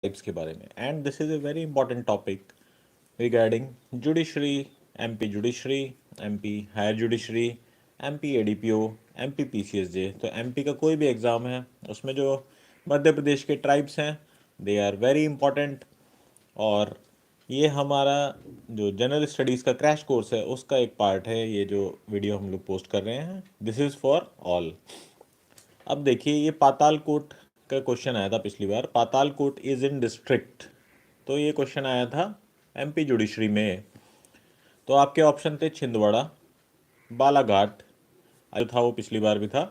Types के बारे में and this is a very important topic regarding judiciary, MP judiciary, MP higher judiciary, MP ADPO, MP PCSJ. तो MP का कोई भी एग्ज़ाम है उसमें जो मध्य प्रदेश के ट्राइब्स हैं दे आर वेरी इंपॉर्टेंट। और ये हमारा जो जनरल स्टडीज़ का क्रैश कोर्स है उसका एक पार्ट है। ये जो वीडियो हम लोग पोस्ट कर रहे हैं दिस इज़ फॉर ऑल। अब देखिए, ये पाताल कोट का क्वेश्चन आया था पिछली बार। पाताल कोट इज इन डिस्ट्रिक्ट, तो ये क्वेश्चन आया था एमपी जुडिशरी में। तो आपके ऑप्शन थे छिंदवाड़ा, बालाघाट, जो था वो पिछली बार भी था।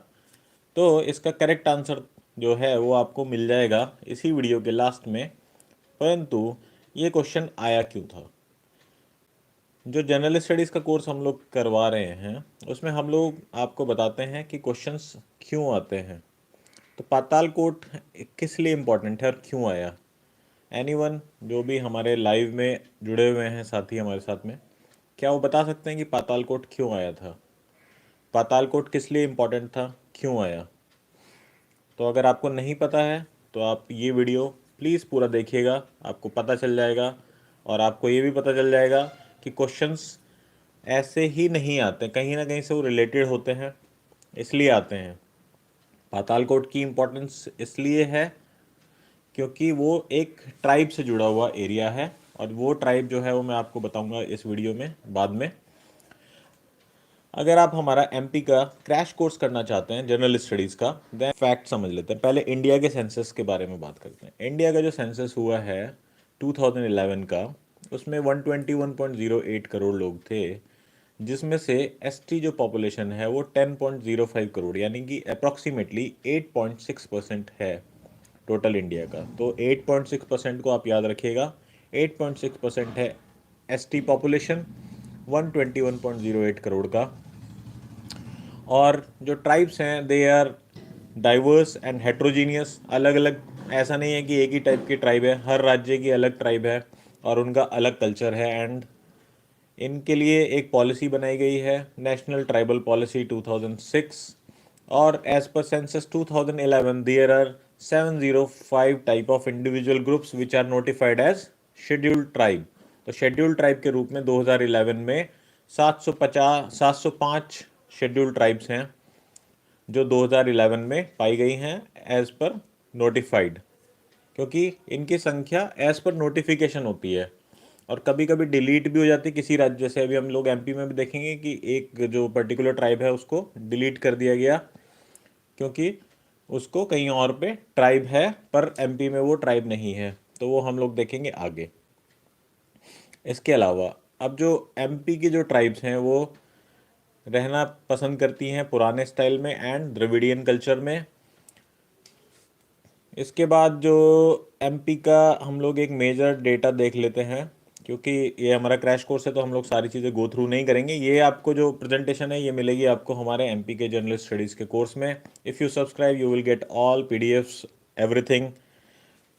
तो इसका करेक्ट आंसर जो है वो आपको मिल जाएगा इसी वीडियो के लास्ट में। परंतु ये क्वेश्चन आया क्यों था? जो जनरल स्टडीज़ का कोर्स हम लोग करवा रहे हैं उसमें हम लोग आपको बताते हैं कि क्वेश्चंस क्यों आते हैं। तो पाताल कोट किस लिए इम्पोर्टेंट है और क्यों आया? एनीवन जो भी हमारे लाइव में जुड़े हुए हैं साथी हमारे साथ में, क्या वो बता सकते हैं कि पाताल कोट क्यों आया था? पाताल कोट किस लिए इम्पोर्टेंट था, क्यों आया? तो अगर आपको नहीं पता है तो आप ये वीडियो प्लीज़ पूरा देखिएगा, आपको पता चल जाएगा। और आपको ये भी पता चल जाएगा कि क्वेश्चंस ऐसे ही नहीं आते, कहीं ना कहीं से वो रिलेटेड होते हैं, इसलिए आते हैं। पाताल कोट की इम्पोर्टेंस इसलिए है क्योंकि वो एक ट्राइब से जुड़ा हुआ एरिया है, और वो ट्राइब जो है वो मैं आपको बताऊंगा इस वीडियो में बाद में। अगर आप हमारा एमपी का क्रैश कोर्स करना चाहते हैं जनरल स्टडीज़ का, देन फैक्ट समझ लेते हैं। पहले इंडिया के सेंसस के बारे में बात करते हैं। इंडिया का जो सेंसस हुआ है 2011 का, उसमें 121.08 करोड़ लोग थे, जिसमें से एसटी जो पॉपुलेशन है वो 10.05 करोड़, यानी कि अप्रॉक्सीमेटली 8.6% है टोटल इंडिया का। तो 8.6% को आप याद रखिएगा। 8.6% है एसटी पॉपुलेशन 121.08 करोड़ का। और जो ट्राइब्स हैं they are diverse and heterogeneous, अलग अलग। ऐसा नहीं है कि एक ही टाइप की ट्राइब है, हर राज्य की अलग ट्राइब है और उनका अलग कल्चर है। एंड इनके लिए एक पॉलिसी बनाई गई है, नेशनल ट्राइबल पॉलिसी 2006। और as per census 2011 there are 705 type of individual groups which are notified as scheduled tribe. तो शेड्यूल्ड ट्राइब के रूप में 2011 में 705 शेड्यूल्ड ट्राइब्स हैं जो 2011 में पाई गई हैं एज पर नोटिफाइड। क्योंकि इनकी संख्या एज पर नोटिफिकेशन होती है और कभी कभी डिलीट भी हो जाती है किसी राज्य। जैसे अभी हम लोग एमपी में भी देखेंगे कि एक जो पर्टिकुलर ट्राइब है उसको डिलीट कर दिया गया क्योंकि उसको कहीं और पे ट्राइब है पर एमपी में वो ट्राइब नहीं है। तो वो हम लोग देखेंगे आगे। इसके अलावा अब जो एमपी की जो ट्राइब्स हैं वो रहना पसंद करती हैं पुराने स्टाइल में एंड द्रविडियन कल्चर में। इसके बाद जो एमपी का हम लोग एक मेजर डेटा देख लेते हैं, क्योंकि ये हमारा क्रैश कोर्स है तो हम लोग सारी चीज़ें गो थ्रू नहीं करेंगे। ये आपको जो प्रेजेंटेशन है ये मिलेगी आपको हमारे एमपी के जनरल स्टडीज़ के कोर्स में। If you subscribe you will get all PDFs, everything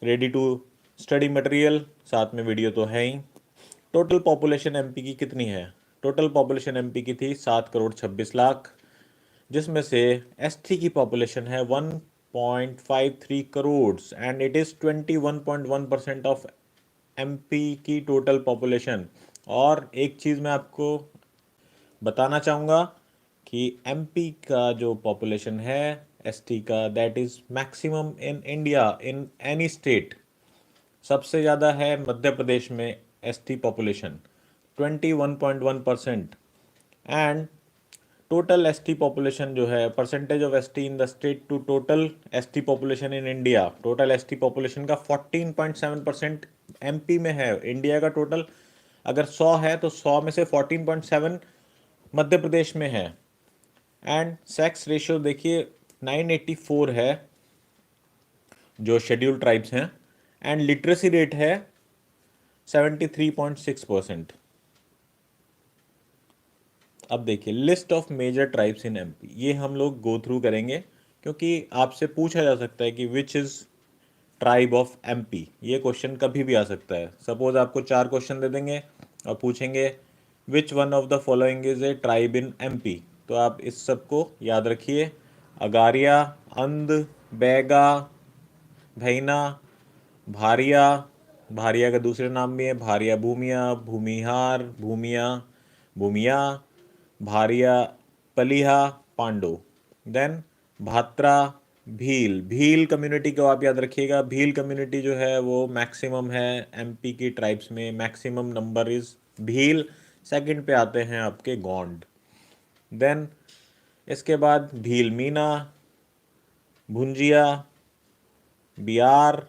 ready to study material. साथ में वीडियो तो है ही। टोटल पॉपुलेशन एमपी की कितनी है? टोटल पॉपुलेशन एमपी की थी 7 करोड़ 26 लाख, जिसमें से एसटी की पॉपुलेशन है 1.53 crore and it is 21.1% of MP की टोटल पॉपुलेशन। और एक चीज़ मैं आपको बताना चाहूँगा कि एमपी का जो पॉपुलेशन है एसटी का, that is maximum in India in any state. सबसे ज़्यादा है मध्य प्रदेश में ST population 21.1%। And total ST population जो है, percentage of ST in the state to total ST population in India, total ST population का 14.7% MP में है। इंडिया का टोटल अगर 100 है तो 100 में से 14.7 मध्य प्रदेश में है। एंड सेक्स रेशियो देखिए 984 है जो शेड्यूल्ड ट्राइब्स हैं। एंड लिटरेसी रेट है 73.6%। अब देखिए list of major tribes in MP, ये हम लोग गो थ्रू करेंगे क्योंकि आपसे पूछा जा सकता है कि which is tribe of MP. ये क्वेश्चन कभी भी आ सकता है। सपोज आपको 4 क्वेश्चन दे देंगे और पूछेंगे which one of the following is a tribe in MP, तो आप इस सब को याद रखिए। अगारिया, अंध, बैगा, भैना, भारिया, भारिया का दूसरे नाम भी है भारिया भूमिया, भूमिहार, भूमिया, भूमिया, भारिया, पलिहा, पांडु। देन भात्रा, भील, भील कम्युनिटी को आप याद रखिएगा। भील कम्युनिटी जो है वो मैक्सिमम है एमपी की ट्राइब्स में, maximum number is Bhil. Second पे आते हैं आपके गोंड। देन इसके बाद भील मीना, भुंजिया, बिहार,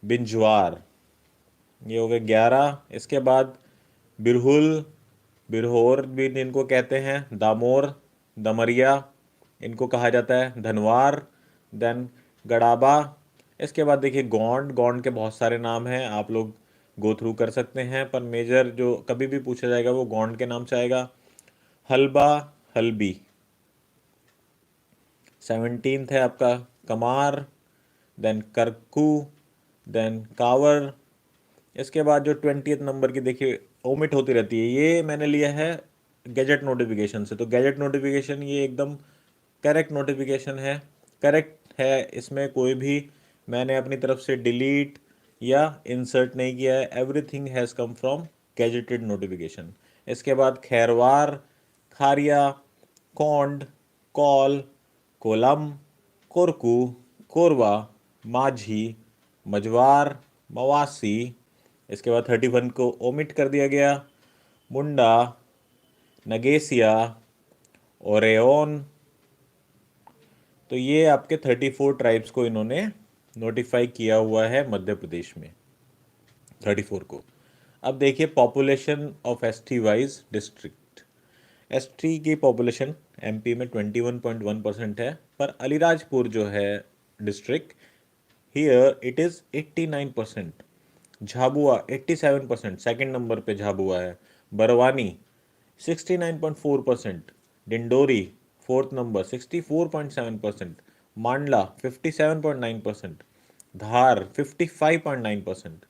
बिंजवार, ये हो गए 11। इसके बाद बिरहुल, बिरहोर भी इनको कहते हैं, दामोर, दमरिया इनको कहा जाता है, धनवार। देन गड़ाबा। इसके बाद देखिए गोंड, गोंड के बहुत सारे नाम हैं, आप लोग गो थ्रू कर सकते हैं, पर मेजर जो कभी भी पूछा जाएगा वो गोंड के नाम से आएगा। हलबा, हल्बी। 17th है आपका कमार, देन करकू, देन कावर। इसके बाद जो 20th नंबर की देखिए ओमिट होती रहती है, ये मैंने लिया है गैजेट नोटिफिकेशन से। तो गैजेट नोटिफिकेशन ये एकदम करेक्ट नोटिफिकेशन है, करेक्ट है, इसमें कोई भी मैंने अपनी तरफ से डिलीट या इंसर्ट नहीं किया है, everything has come from gazetted notification. इसके बाद खैरवार, खारिया, कौंड, कौल, कोलम, कोरकू, कोरवा, माझी, मझवार, मवासी। इसके बाद 31 को ओमिट कर दिया गया, मुंडा, नगेसिया, ओरेओन। तो ये आपके 34 ट्राइब्स को इन्होंने नोटिफाई किया हुआ है मध्य प्रदेश में, 34 को। अब देखिए population of ST wise district. ST की पॉपुलेशन एमपी में 21.1% है, पर अलीराजपुर जो है district, here it is 89%। Jhabua 87%, second number पे झाबुआ है। बरवानी 69.4%, डिंडोरी फोर्थ नंबर 64.7%, मांडला 57.9%, धार 55.9%।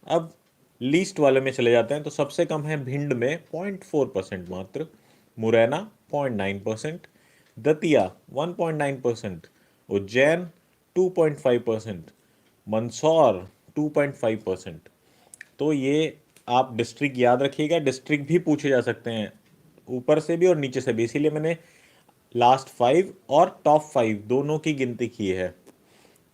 अब लीस्ट वाले में चले जाते हैं तो सबसे कम है भिंड में 0.4% मात्र, मुरैना 0.9%, दतिया 1.9%, उज्जैन 2.5%, मंदसौर 2.5%। तो ये आप डिस्ट्रिक्ट याद रखिएगा, डिस्ट्रिक्ट भी पूछे जा सकते हैं ऊपर से भी और नीचे से भी, इसीलिए मैंने लास्ट 5 और टॉप 5 दोनों की गिनती की है।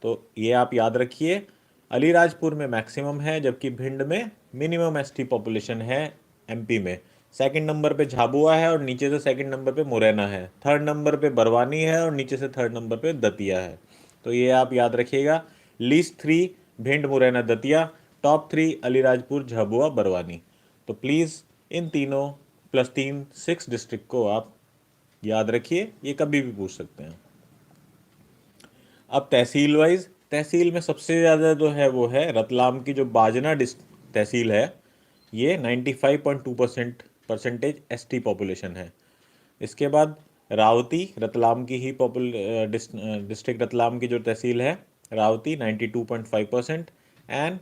तो ये आप याद रखिए, अलीराजपुर में मैक्सिमम है जबकि भिंड में मिनिमम एसटी पॉपुलेशन है एमपी में। सेकंड नंबर पे झाबुआ है और नीचे से सेकंड नंबर पे मुरैना है, थर्ड नंबर पे बरवानी है और नीचे से थर्ड नंबर पे दतिया है। तो ये आप याद रखिएगा, लीस्ट 3 भिंड, मुरैना, दतिया, टॉप 3 अलीराजपुर, झाबुआ, बरवानी। तो प्लीज़ इन तीनों प्लस 3 6 डिस्ट्रिक्ट को आप याद रखिए, ये कभी भी पूछ सकते हैं। अब तहसील वाइज, तहसील में सबसे ज़्यादा जो है वो है रतलाम की जो बाजना तहसील है, ये 95.2% परसेंटेज एसटी पॉपुलेशन है। इसके बाद रावती, रतलाम की ही डिस्ट्रिक्ट रतलाम की जो तहसील है रावती 92.5%। एंड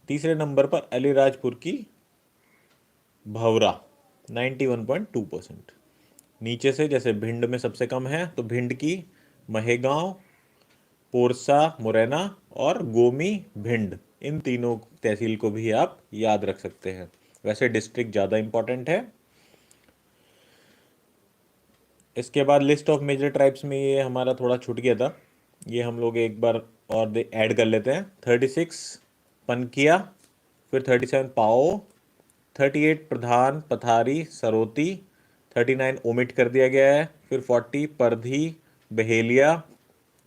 तीसरे नंबर पर अलीराजपुर की भवरा 91.2%। नीचे से जैसे भिंड में सबसे कम है तो भिंड की महेगांव, पोरसा, मुरैना और गोमी, भिंड, इन तीनों तहसील को भी आप याद रख सकते हैं। वैसे डिस्ट्रिक्ट ज़्यादा इंपॉर्टेंट है। इसके बाद लिस्ट ऑफ मेजर ट्राइब्स में ये हमारा थोड़ा छूट गया था, ये हम लोग एक बार और ऐड कर लेते हैं। 36 पनकिया, फिर 37 पाओ, 38 प्रधान, पथारी, सरोती, 39 ओमिट कर दिया गया है, फिर 40 परधी, बहेलिया,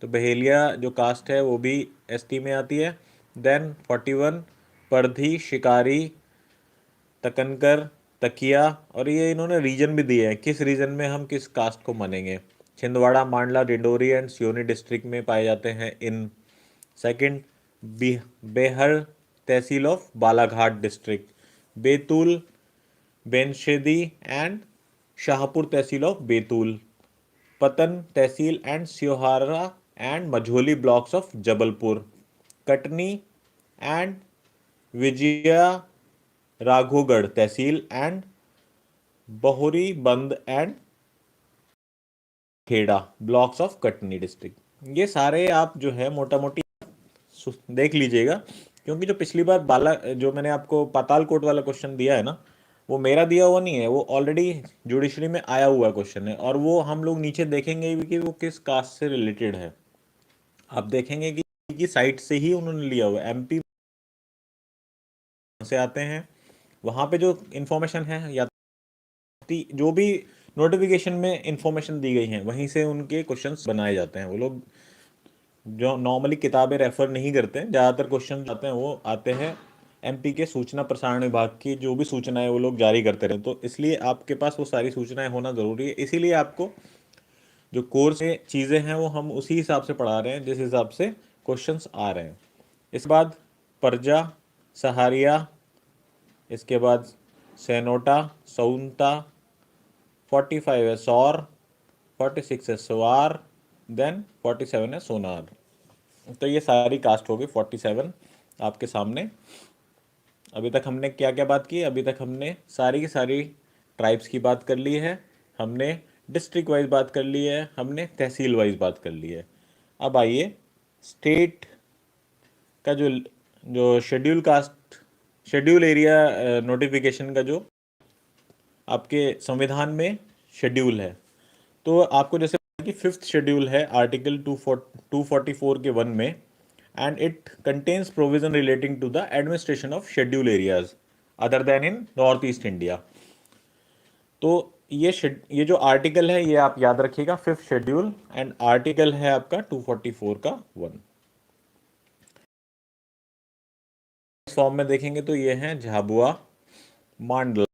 तो बहेलिया जो कास्ट है वो भी एसटी में आती है। देन 41 परधी, शिकारी, तकनकर, तकिया, और ये इन्होंने रीजन भी दिए हैं, किस रीजन में हम किस कास्ट को मानेंगे। छिंदवाड़ा, मांडला, डिंडोरी एंड सियोनी डिस्ट्रिक्ट में पाए जाते हैं इन। Second Baihar tehsil of Balaghat district, Betul, Bhainsdehi and Shahpur tehsil of Betul, Patan tehsil and Sihora and Majholi blocks of Jabalpur, Katni and Vijayraghavgarh tehsil and Bahoriband and Kheda blocks of Katni district. ये सारे आप जो है मोटा मोटी देख लीजिएगा, क्योंकि जो पिछली बार जो मैंने आपको पाताल कोट वाला क्वेश्चन दिया है ना, वो मेरा दिया हुआ नहीं है, वो ऑलरेडी जुडिशरी में आया हुआ क्वेश्चन है, और वो हम लोग नीचे देखेंगे भी कि वो किस कास्ट से रिलेटेड है। आप देखेंगे कि साइट से ही उन्होंने लिया हुआ है, एमपी से आते हैं, वहाँ पे जो इन्फॉर्मेशन है या जो भी नोटिफिकेशन में इंफॉर्मेशन दी गई है वहीं से उनके क्वेश्चंस बनाए जाते हैं। वो लोग जो नॉर्मली किताबें रेफर नहीं करते हैं, ज़्यादातर क्वेश्चन आते हैं वो आते हैं एमपी के सूचना प्रसारण विभाग की जो भी सूचनाएं वो लोग जारी करते रहे, तो इसलिए आपके पास वो सारी सूचनाएं होना ज़रूरी है। इसीलिए आपको जो कोर्स में चीज़ें हैं वो हम उसी हिसाब से पढ़ा रहे हैं जिस हिसाब से क्वेश्चंस आ रहे हैं। इसके बाद परजा, सहारिया, इसके बाद सेनोटा, सउनता, 45 है सौर, 46 है सवार, देन 47 है सोनार। तो ये सारी कास्ट होगी 47 आपके सामने। अभी तक हमने क्या क्या बात की? अभी तक हमने सारी की सारी ट्राइब्स की बात कर ली है, हमने डिस्ट्रिक्ट वाइज बात कर ली है, हमने तहसील वाइज बात कर ली है। अब आइए स्टेट का जो जो शेड्यूल एरिया नोटिफिकेशन का जो आपके संविधान में शेड्यूल है, तो आपको जैसे कि फिफ्थ शेड्यूल है आर्टिकल 244 के 1 में, and it contains provision relating to the administration of schedule areas other than in north east India. तो ये जो आर्टिकल है ये आप याद रखिएगा, फिफ्थ शेड्यूल, एंड आर्टिकल है आपका 244 का 1। फॉर्म में देखेंगे तो ये हैं झाबुआ, मांडला,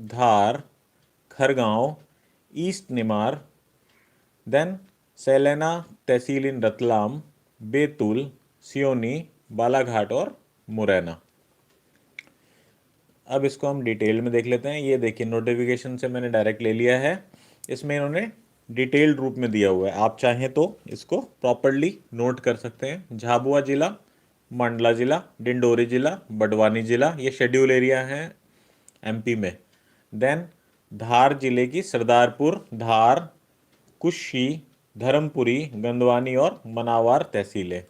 धार, खरगांव, ईस्ट निमार, देन सेलेना तहसील इन रतलाम, बैतूल, सियोनी, बालाघाट और मुरैना। अब इसको हम डिटेल में देख लेते हैं। ये देखिए नोटिफिकेशन से मैंने डायरेक्ट ले लिया है, इसमें इन्होंने डिटेल्ड रूप में दिया हुआ है, आप चाहें तो इसको प्रॉपरली नोट कर सकते हैं। झाबुआ जिला, मंडला जिला, डिंडोरी जिला, बड़वानी जिला, ये शेड्यूल एरिया है एमपी में। देन धार जिले की सरदारपुर, धार, कुशी, धर्मपुरी, गंदवानी और मनावार तहसीलें।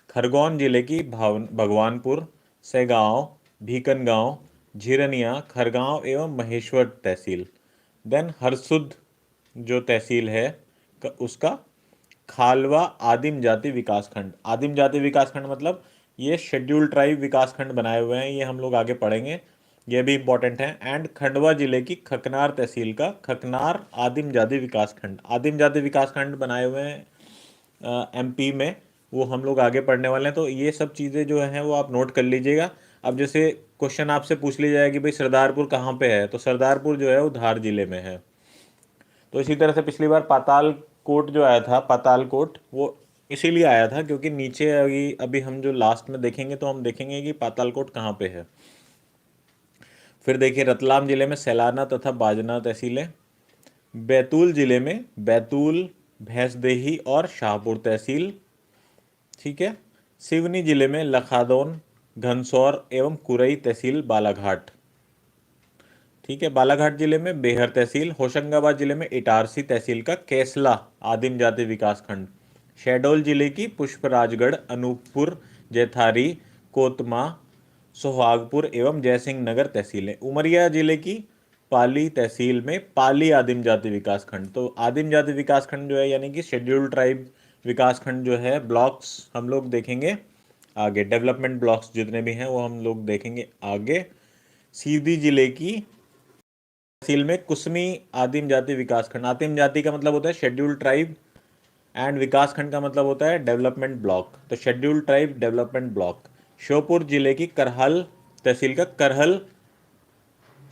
खरगोन जिले की भगवानपुर, सेगांव, भीकनगांव, झिरनिया, खरगांव एवं महेश्वर तहसील। देन हरसुद जो तहसील है उसका खालवा आदिम जाति विकास खंड। आदिम जाति विकास खंड मतलब ये शेड्यूल ट्राइब विकास खंड बनाए हुए हैं, ये हम लोग आगे पढ़ेंगे, ये भी इंपॉर्टेंट है। एंड खंडवा जिले की खकनार तहसील का खकनार आदिम जाति विकास खंड, आदिम जाति विकास खंड बनाए हुए हैं एमपी में, वो हम लोग आगे पढ़ने वाले हैं। तो ये सब चीज़ें जो हैं वो आप नोट कर लीजिएगा। अब जैसे क्वेश्चन आपसे पूछ लिया जाए कि भाई सरदारपुर कहाँ पे है, तो सरदारपुर जो है वो धार जिले में है। तो इसी तरह से पिछली बार पाताल कोट जो आया था, पाताल कोट वो इसीलिए आया था क्योंकि नीचे अभी अभी हम जो लास्ट में देखेंगे तो हम देखेंगे कि पाताल कोट कहाँ पे है। फिर देखिए रतलाम जिले में सैलाना तथा बाजना तहसीलें, बैतूल जिले में बैतूल, भैंसदेही और शाहपुर तहसील, ठीक है। सिवनी जिले में लखादौन, घनसौर एवं कुरई तहसील बालाघाट, ठीक है। बालाघाट जिले में बेहर तहसील, होशंगाबाद जिले में इटारसी तहसील का कैसला आदिम जाति विकास खंड, शहडोल जिले की पुष्पराजगढ़, अनूपपुर, जैथारी, कोतमा, सोहागपुर एवं जयसिंह नगर तहसीलें। उमरिया जिले की पाली तहसील में पाली आदिम जाति विकास खंड। तो आदिम जाति विकास खंड जो है यानी कि शेड्यूल ट्राइब विकास खंड जो है, ब्लॉक्स हम लोग देखेंगे आगे, डेवलपमेंट ब्लॉक्स जितने भी हैं वो हम लोग देखेंगे आगे। सीधी जिले की तहसील में कुसमी आदिम जाति विकास खंड, आदिम जाति का मतलब होता है शेड्यूल ट्राइब एंड विकास खंड का मतलब होता है डेवलपमेंट ब्लॉक, तो schedule tribe development block. Sheopur जिले की करहल तहसील का Karhal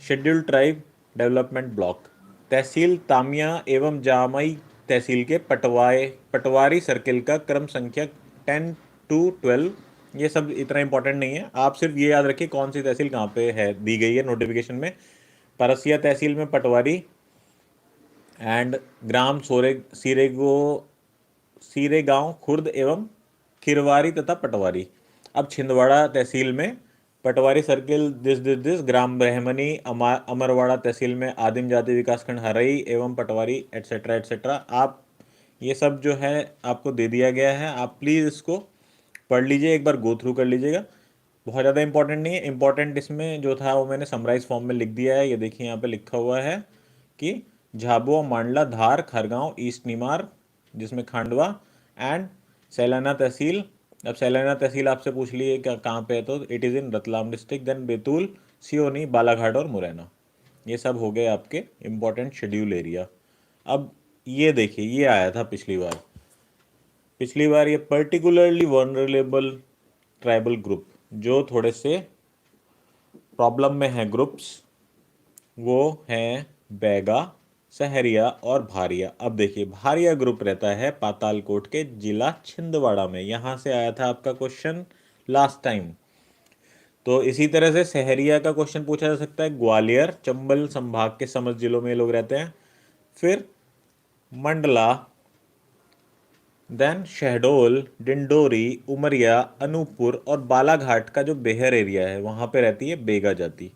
schedule tribe development block. Tehsil Tamia एवं जामई तहसील के पटवारी सर्किल का क्रम संख्या 10 to 12। ये सब इतना इंपॉर्टेंट नहीं है, आप सिर्फ ये याद रखिए कौन सी तहसील कहाँ पे है, दी गई है नोटिफिकेशन में। परसिया तहसील में पटवारी एंड ग्राम सीरेगांव खुर्द एवं खिरवारी तथा पटवारी। अब छिंदवाड़ा तहसील में पटवारी सर्किल दिस ग्राम ब्रह्मणी, अमरवाड़ा तहसील में आदिम जाति विकास खंड हरई एवं पटवारी एटसेट्रा एटसेट्रा। आप ये सब जो है आपको दे दिया गया है, आप प्लीज़ इसको पढ़ लीजिए, एक बार गो थ्रू कर लीजिएगा, बहुत ज़्यादा इंपॉर्टेंट नहीं है। इंपॉर्टेंट इसमें जो था वो मैंने समराइज फॉर्म में लिख दिया है, ये देखिए यहाँ पे लिखा हुआ है कि झाबुआ, मांडला, धार, खरगांव, ईस्ट निमार जिसमें खांडवा एंड सैलाना तहसील। अब सैलाना तहसील आपसे पूछ लिए क्या कहाँ पे है, तो it is in Ratlam district. Then Betul, Seoni, Balaghat और मुरैना, ये सब हो गए आपके इम्पोर्टेंट शेड्यूल एरिया। अब ये देखिए, ये आया था पिछली बार ये पर्टिकुलरली वनरेबल ट्राइबल ग्रुप जो थोड़े से प्रॉब्लम में है ग्रुप्स, वो हैं बैगा, सहरिया और भारिया। अब देखिए, भारिया ग्रुप रहता है पातालकोट के जिला छिंदवाड़ा में, यहाँ से आया था आपका क्वेश्चन लास्ट टाइम। तो इसी तरह से सहरिया का क्वेश्चन पूछा जा सकता है, ग्वालियर चंबल संभाग के समस्त जिलों में ये लोग रहते हैं। फिर मंडला, देन शहडोल, डिंडोरी, उमरिया, अनूपपुर और बालाघाट का जो बेहर एरिया है वहाँ पे रहती है बेगा जाति।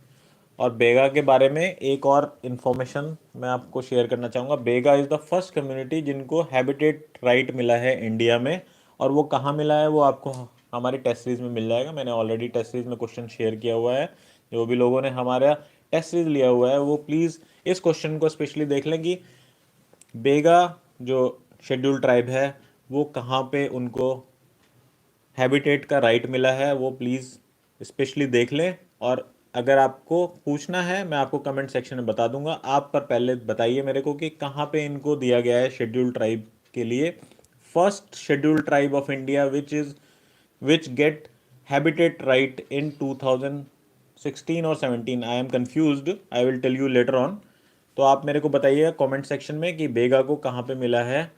और बेगा के बारे में एक और इन्फॉर्मेशन मैं आपको शेयर करना चाहूँगा। बेगा इज़ द फर्स्ट कम्युनिटी जिनको हैबिटेट राइट मिला है इंडिया में, और वो कहाँ मिला है वो आपको हमारी टेस्ट सीरीज में मिल जाएगा। मैंने ऑलरेडी टेस्ट सीरीज में क्वेश्चन शेयर किया हुआ है। जो भी लोगों ने हमारा टेस्ट सीरीज लिया हुआ है वो प्लीज़ इस क्वेश्चन को स्पेशली देख लें कि बेगा जो शेड्यूल ट्राइब है वो कहाँ पे उनको हैबिटेट का राइट मिला है, वो प्लीज़ स्पेशली देख लें। और अगर आपको पूछना है मैं आपको कमेंट सेक्शन में बता दूंगा, आप पर पहले बताइए मेरे को कि कहाँ पे इनको दिया गया है शेड्यूल ट्राइब के लिए। First schedule tribe of India which get habitat right in 2016 और 17, I am confused, I will tell you later on. तो आप मेरे को बताइएगा कमेंट सेक्शन में कि बेगा को कहाँ पे मिला है,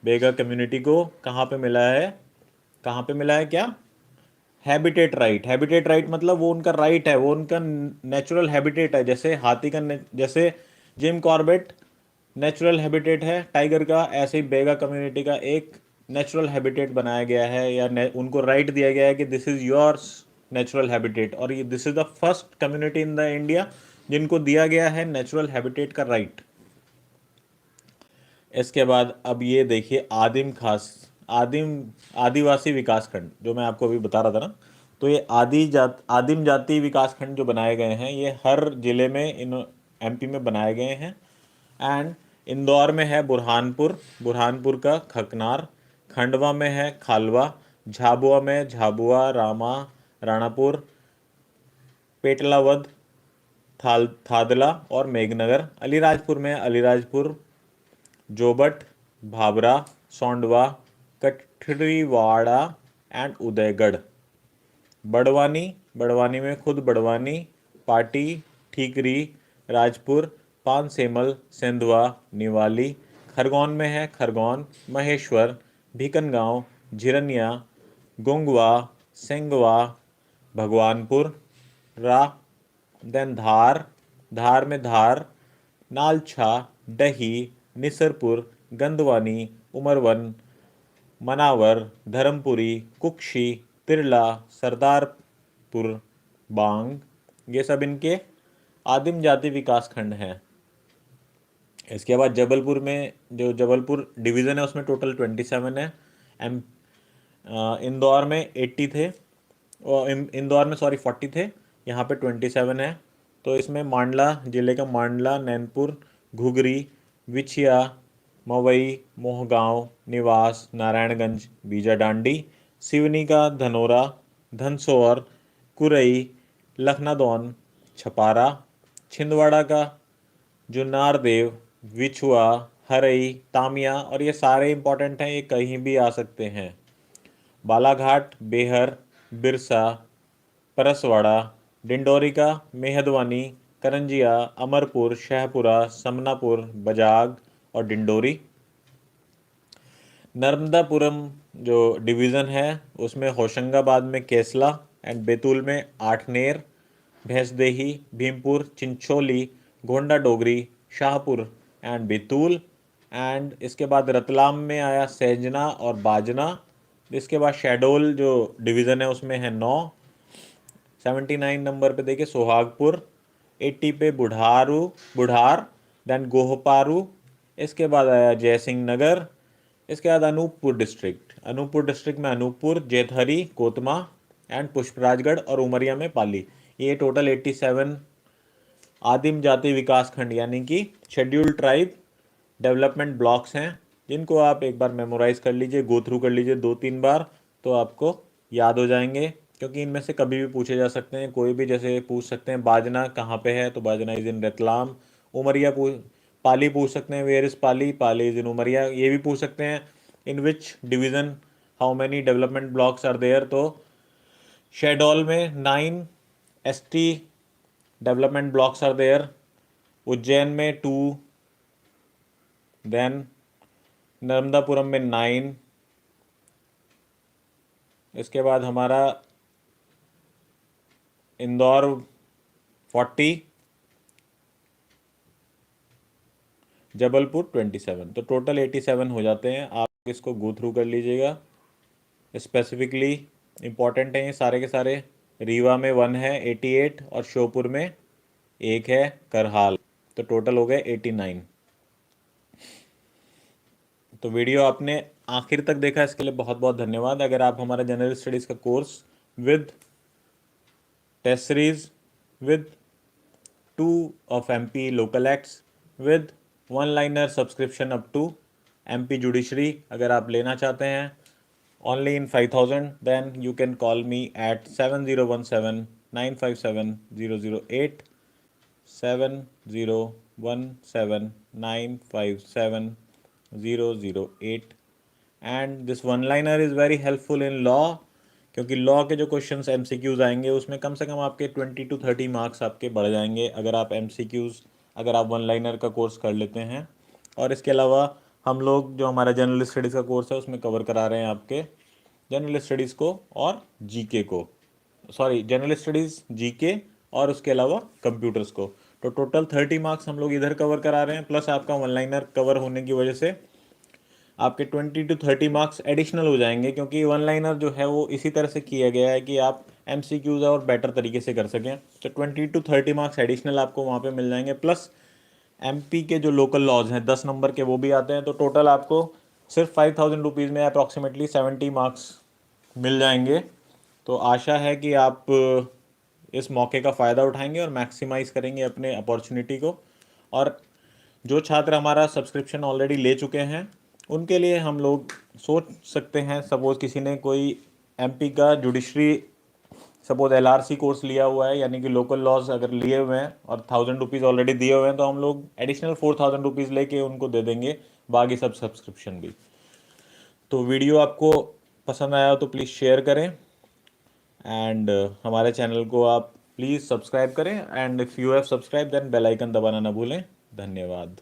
बेगा कम्युनिटी को कहाँ पे मिला है, कहाँ पे मिला है क्या, हैबिटेट राइट। हैबिटेट राइट मतलब वो उनका राइट है, वो उनका नेचुरल हैबिटेट है। जैसे हाथी का जैसे जिम कॉर्बेट नेचुरल हैबिटेट है टाइगर का, ऐसे ही बेगा कम्युनिटी का एक नेचुरल हैबिटेट बनाया गया है, या उनको राइट दिया गया है कि this is yours natural habitat. और ये this is the first community in the India जिनको दिया गया है नेचुरल हैबिटेट का राइट। इसके बाद अब ये देखिए आदिम आदिवासी विकास खंड जो मैं आपको अभी बता रहा था ना, तो ये आदिम जाति विकास खंड जो बनाए गए हैं ये हर जिले में इन एमपी में बनाए गए हैं। एंड इंदौर में है बुरहानपुर, बुरहानपुर का खकनार, खंडवा में है खालवा, झाबुआ में झाबुआ, रामा, राणापुर, पेटलावद, थादला और मेघनगर, अलीराजपुर में अलीराजपुर, जोबट, भाबरा, सोंडवा, कठरीवाड़ा एंड उदयगढ़। बड़वानी, बड़वानी में खुद बड़वानी, पाटी, ठीकरी, राजपुर, पानसेमल, सेंधवा, निवाली। खरगोन में है खरगोन, महेश्वर, भीकनगांव, झिरनिया, गोंगवा, सेंगवा, भगवानपुर, रा, देन धार, धार में धार, नालछा, डही, निसरपुर, गंदवानी, उमरवन, मनावर, धर्मपुरी, कुक्षी, तिरला, सरदारपुर, बांग, ये सब इनके आदिम जाति विकास खंड हैं। इसके बाद जबलपुर में जो जबलपुर डिवीज़न है उसमें टोटल 27 है। एम इंदौर में 80 थे, और इंदौर में सॉरी 40 थे, यहाँ पे 27 है। तो इसमें मांडला जिले का मांडला, नैनपुर, घुघरी, विछिया, मवई, मोहगांव, निवास, नारायणगंज, बीजाडांडी, सिवनी का धनोरा, धनसोर, कुरई, लखनादौन, छपारा, छिंदवाड़ा का जुन्नारदेव, विछुआ, हरई, तामिया, और ये सारे इंपॉर्टेंट हैं, ये कहीं भी आ सकते हैं। बालाघाट, बेहर, बिरसा, परसवाड़ा, डिंडोरी का मेहदवानी, करंजिया, अमरपुर, शहपुरा, समनापुर, बजाग और डिंडोरी। नर्मदापुरम जो डिवीज़न है उसमें होशंगाबाद में केसला एंड बैतूल में आठनेर, भैंसदेही, भीमपुर, चिंचोली, गोंडा डोगरी, शाहपुर एंड बैतूल। एंड इसके बाद रतलाम में आया सैजना और बाजना। इसके बाद शहडोल जो डिवीज़न है उसमें है 9, 79 नंबर पे देखिए सोहागपुर, 80 पे बुढ़ार, देन गोहपारू। इसके बाद आया जयसिंह नगर। इसके बाद अनूपपुर डिस्ट्रिक्ट, अनूपपुर डिस्ट्रिक्ट में अनूपपुर, जेतहरी, कोतमा एंड पुष्पराजगढ़ और उमरिया में पाली। ये टोटल 87 आदिम जाति विकास खंड यानी कि शेड्यूल्ड ट्राइब डेवलपमेंट ब्लॉक्स हैं, जिनको आप एक बार मेमोराइज कर लीजिए, गो थ्रू कर लीजिए 2-3 बार, तो आपको याद हो जाएंगे। क्योंकि इनमें से कभी भी पूछे जा सकते हैं, कोई भी, जैसे पूछ सकते हैं बाजना कहाँ पे है, तो बाजना इज इन रतलाम। उमरिया पाली पूछ सकते हैं, where is Pali, Pali is in Umaria. ये भी पूछ सकते हैं in which division how many development blocks are there, तो शहडोल में 9 ST development blocks are there, Ujjain में 2, देन नर्मदापुरम में 9, इसके बाद हमारा इंदौर 40, जबलपुर 27, तो टोटल 87 हो जाते हैं। आप इसको गो थ्रू कर लीजिएगा, स्पेसिफिकली इम्पॉर्टेंट हैं ये सारे के सारे। रीवा में 1 है 88 और श्योपुर में 1 है करहाल, तो टोटल हो गए 89। तो वीडियो आपने आखिर तक देखा, इसके लिए बहुत बहुत धन्यवाद। अगर आप हमारा जनरल स्टडीज़ का course with test series, with 2 of MP local acts, with one liner subscription up to MP Judiciary अगर आप लेना चाहते हैं only in 5000, then you can call me at 7017957008, 7017957008। And this one liner is very helpful in law, क्योंकि law के जो questions MCQs आएंगे उसमें कम से कम आपके 20 to 30 मार्क्स आपके बढ़ जाएंगे अगर आप एमसीक्यूज़, अगर आप वन लाइनर का कोर्स कर लेते हैं। और इसके अलावा हम लोग जो हमारा जनरल स्टडीज़ का कोर्स है उसमें कवर करा रहे हैं आपके जनरल स्टडीज़ को और जीके को, सॉरी जनरल स्टडीज़, जीके और उसके अलावा कंप्यूटर्स को। तो टोटल 30 मार्क्स हम लोग इधर कवर करा रहे हैं, प्लस आपका वन लाइनर कवर होने की वजह से आपके 20 to 30 मार्क्स एडिशनल हो जाएंगे। क्योंकि वन लाइनर जो है वो इसी तरह से किया गया है कि आप एमसीक्यूज और बेटर तरीके से कर सकें, तो 20 to 30 मार्क्स एडिशनल आपको वहाँ पे मिल जाएंगे। प्लस एमपी के जो लोकल लॉज हैं 10 नंबर के, वो भी आते हैं। तो टोटल आपको सिर्फ 5000 रुपीज़ में अप्रॉक्सीमेटली 70 मार्क्स मिल जाएंगे। तो आशा है कि आप इस मौके का फ़ायदा उठाएंगे और मैक्सिमाइज़ करेंगे अपने अपॉर्चुनिटी को। और जो छात्र हमारा सब्सक्रिप्शन ऑलरेडी ले चुके हैं उनके लिए हम लोग सोच सकते हैं, सपोज़ किसी ने कोई एमपी का जुडिशरी सपोज एलआरसी कोर्स लिया हुआ है, यानी कि लोकल लॉज अगर लिए हुए हैं और 1000 रुपीज़ ऑलरेडी दिए हुए हैं, तो हम लोग एडिशनल 4000 रुपीज़ लेके उनको दे देंगे बाकी सब सब्सक्रिप्शन भी। तो वीडियो आपको पसंद आया हो तो प्लीज़ शेयर करें, एंड हमारे चैनल को आप प्लीज़ सब्सक्राइब करें, and if you have subscribe then bell icon दबाना ना भूलें। धन्यवाद।